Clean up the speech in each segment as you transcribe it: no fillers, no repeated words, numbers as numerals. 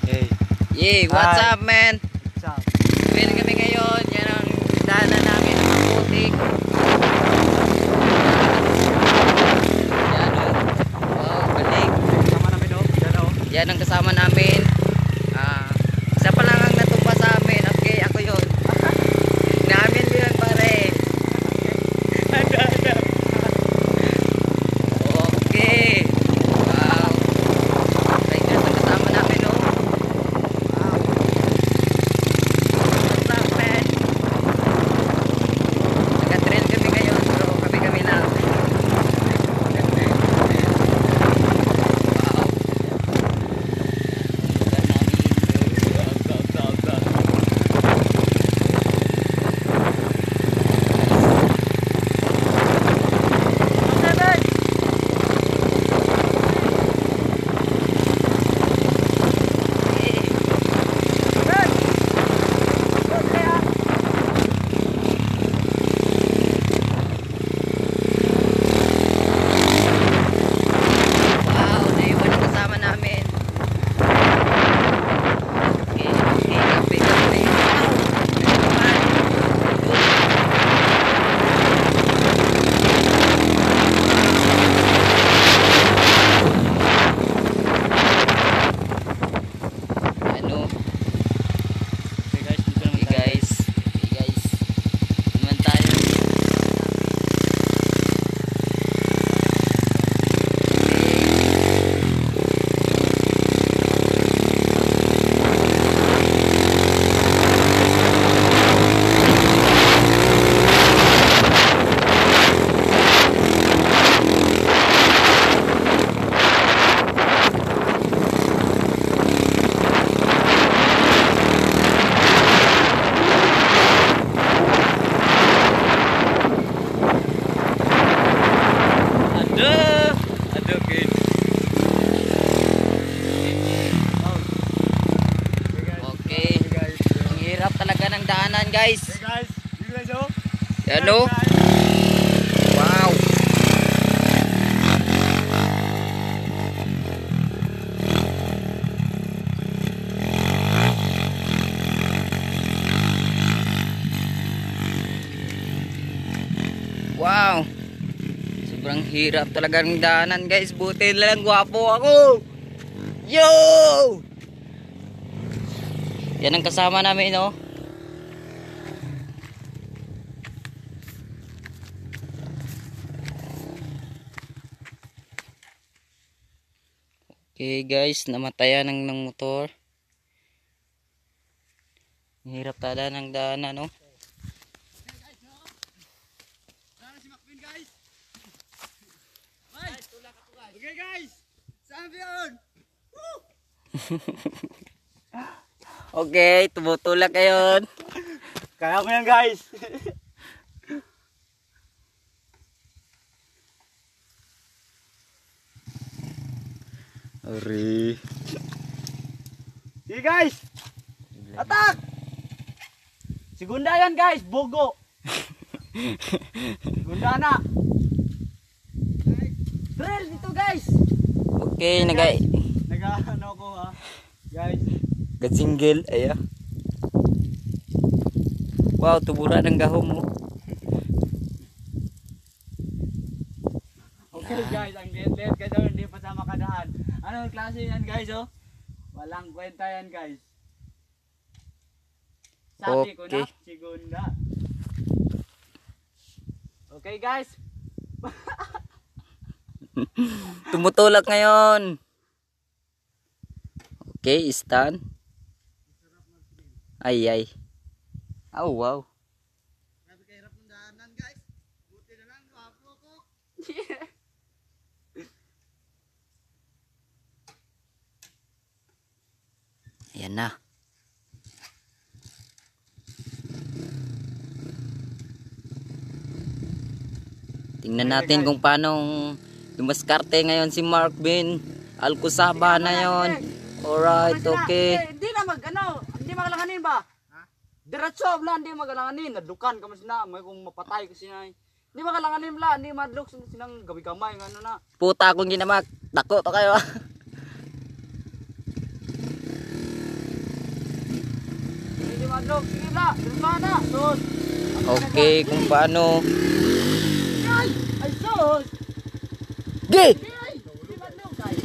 Hey. Yay, what's up, man? What's up? Pwede kami ngayon. Yan ang daanan namin ng maputik. Yan o. Wow, balik. Kasama namin o. Yan o. Yan ang kasama namin. Isa pa lang ang natumba sa amin. Okay, ako yun. Namin yun, pare. Okay. Wow. Riders ang kasama namin o. Wow. What's up, man? Nag-trail kami ngayon, bro. Kami lang. Daanan, guys. Hey guys, you guys o. Hello. Wow. Wow. Sobrang hirap talaga ng daanan, guys. Buti lang gwapo ako. Yo! Yan ang kasama namin, no? Okay guys, namatayan ng motor. Hirap tala ng daanan, no? Okay guys, champion! Okay, tumutulak kayo. Kaya mo yan guys. Ari. Sige guys! Attack! Segunda yan guys, bogo! Segunda na! Drill dito guys! Okay, Nag-ano ko ha, guys. Gasinggil, aya. Wow, tubura ng gahom mo. Okay guys, ang let ka daw hindi pa sa makadaan. Anong klase yan guys oh? Walang kwenta yan guys. Sabi ko na, segunda. Okay guys. Tumutulak ngayon. Okay, stand. Ay. Oh, wow. Grabe kahirap ng daanan guys. Buti na lang, wapo ko. Ayan na. Tingnan natin kung paano dumaskarte ngayon si Mark Bin Alcusaba na yon. Alright, okay. Hindi na hindi magalanganin ba? Ha? Diretso bla, hindi magalanganin. Nadukan ka mas na, may kung mapatay kasi na. Hindi magalanganin bla, hindi madlok sinang gabi-gamay ngano na. Puta akong ginamak. Dako to kayo. madlog. Sige la, diretso na. Sus. Okay, kung paano. Ay sus. Gi! Ay, di madlog guys.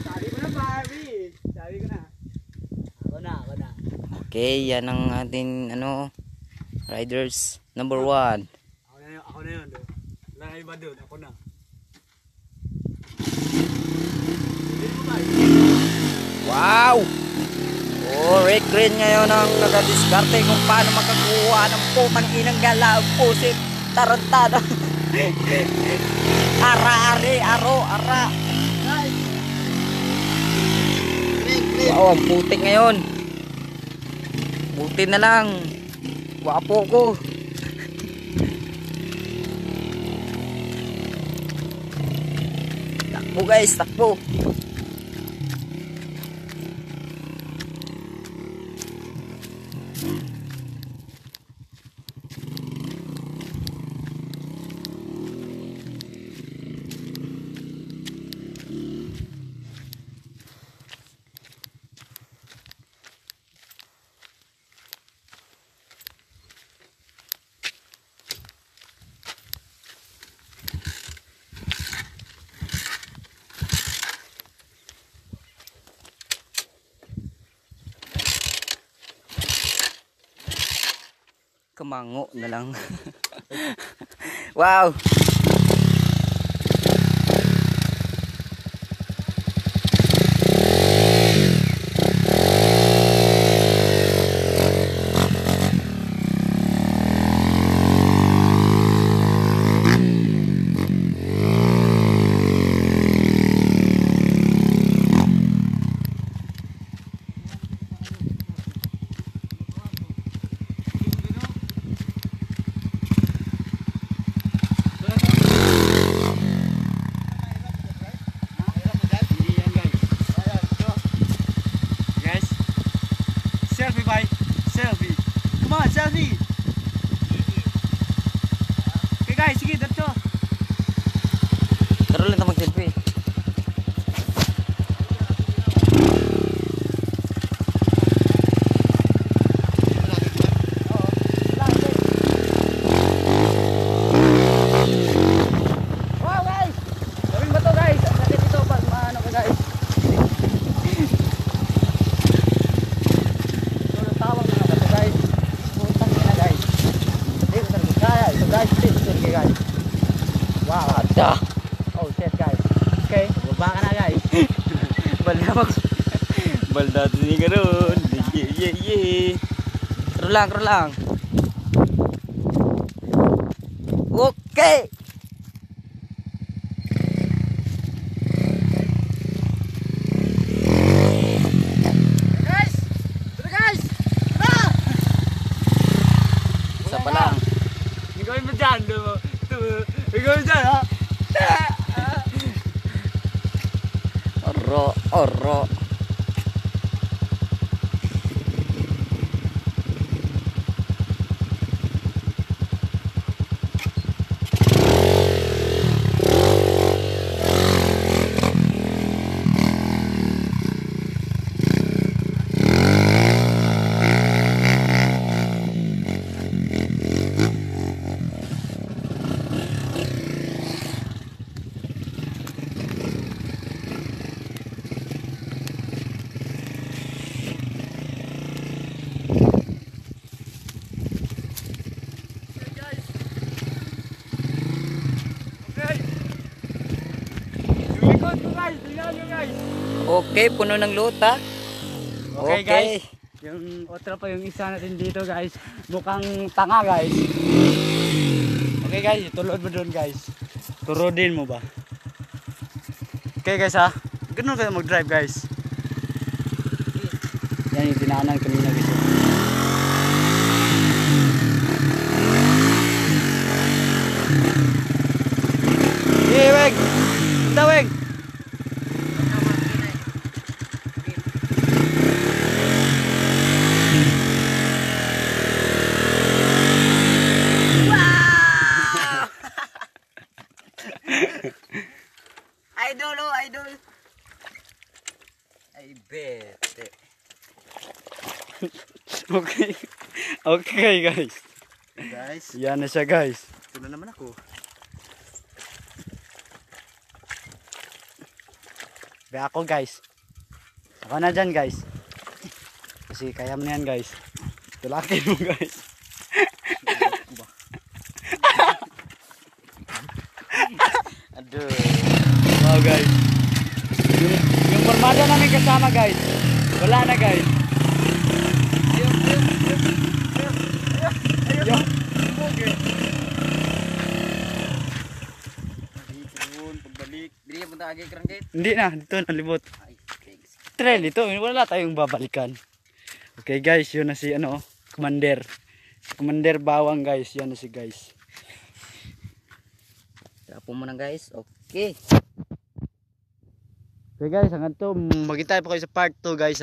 Sabi ko na Barbie. Sabi ko na. Ako na. Okay, yan ang ating ano, riders number 1. Ako na yun. Wala na iba doon, ako na. Wow! Oh, Rick Green ngayon ang nagadiskarte kung paano makakuha ng putang inang galaw pusit tarantado. Ara. Wow, ang putik ngayon. Buti na lang. Wapo ko. Takbo guys, takbo. Kamango na lang. Wow. Selfie. Come on, selfie. Okay guys, sige, diretso. Tara lang na mag-selfie. Wow guys! Gawin ba to guys? Ang sakit ito pag maano ka guys. Tawag na ba to guys? Putang ina guys. Hindi ko talaga kaya. Ito guys, ito guys. Wow. Ada. Oh shit guys. Okay, baba ka na guys. Balda mag. Balda ni karon. Ye. Tara lang. Okay. Guys! Tara guys! Tara! Isa pa lang. Hindi gawin mo dyan. Hindi gawin dyan ha. Oro. Okay, puno ng luta. Okay guys, yung otra pa yung isa natin dito guys, mukhang tanga guys. Okay guys, tulod mo doon guys. Turodin mo ba? Okay guys ha, ganun kayo mag-drive guys. Yan yung dinaanan kanina guys. Weg! Taweg! Idol. I bet. Okay. Okay guys. Guys, Yan na siya guys. ito na naman ako. Kaya ako guys. Ako na dyan guys. Kasi kaya mo na yan guys. Tulakin mo guys. Aduh. Wow guys. Yung formada namin kasama guys. Wala na guys. Yung Pagbalik. Dili punta agi kerangkit. hindi na, dito nalibot. Ay, thanks. Trail ito, wala tayong babalikan. Okay guys, yun na si ano, Commander. Si Commander Bawang guys, yan na si guys. Tapo mo na guys. Okay. Okay guys, hanggang to, magkita po kayo sa part 2 guys.